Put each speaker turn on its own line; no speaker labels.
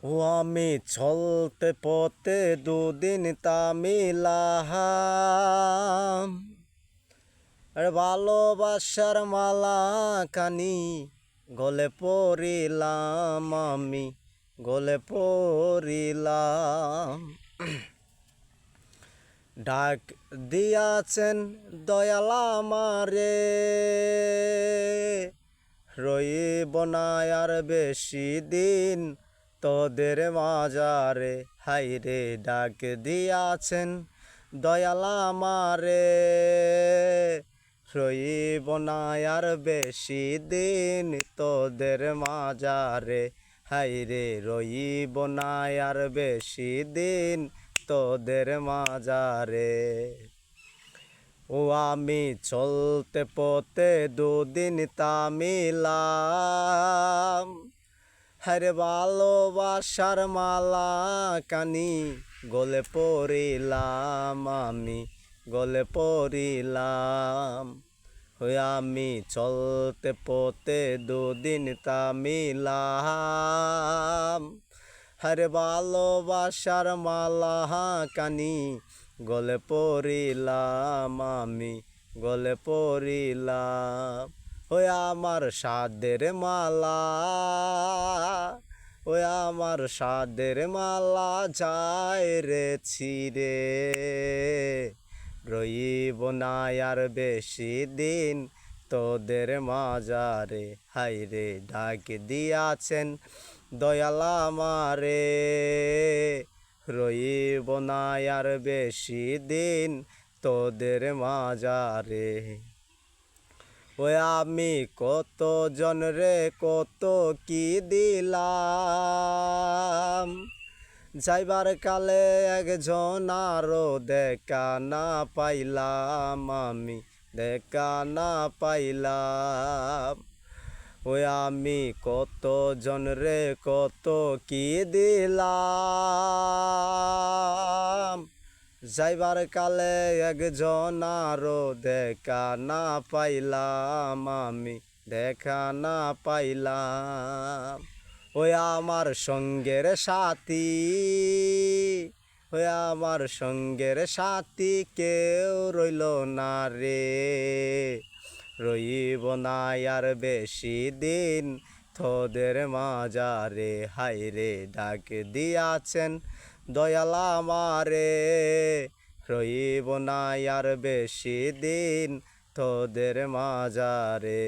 ও আমি চলতে পথে দুদিন তামিলাম, ভালোবাসার মালা কানি গলে পড়িলাম, আমি গলে পড়িলাম। ডাক দিয়াছেন দয়াল আমারে, রইব না আর বেশি দিন তোদের মাজারে। হাইরে ডাক দিয়াছেন দয়াল আমারে, রইব না আর বেশি দিন তোদের মাজারে। হাইরে রইব না আর বেশি দিন তোদের মাজারে। ও আমি চলতে পথে দুদিন তামিলাম, হরে ভালোবাসার মালা কানি গলে পড়িলাম, আমি গলে পড়িলাম। ওই আমি চলতে পথে দুদিন তামিলাম, হরে ভালোবাসার মালা কানি গলে পড়িলাম, আমি গলে পড়িলাম। ওই আমার সাদের মালা, ওই আমার সাদের মালা যায় রে ছিঁড়ে, রইব না আর বেশি দিন তোদের মাজারে। হাইরে ডাক দিয়াছেন দয়াল আমারে, রইব না আর বেশি দিন তোদের মাজারে। ওই আমি কত জনরে কত কি দিলাম, যাইবার কালে একজন আরো দেখা না পাইলাম, আমি দেখা না পাইলাম। ওই আমি কত জনরে কত কি দিলাম, যাইবার কালে একজন আরো দেখা না পাইলাম, আমি দেখা না পাইলাম। ওই আমার সঙ্গের সাথী, ওই আমার সঙ্গের সাথী কেউ রইল না রে, রইব না আর বেশি দিন তোদের মাজারে। হাইরে ডাক দিয়াছেন দয়াল আমারে, রইব না আর বেশি দিন তোদের মাজারে।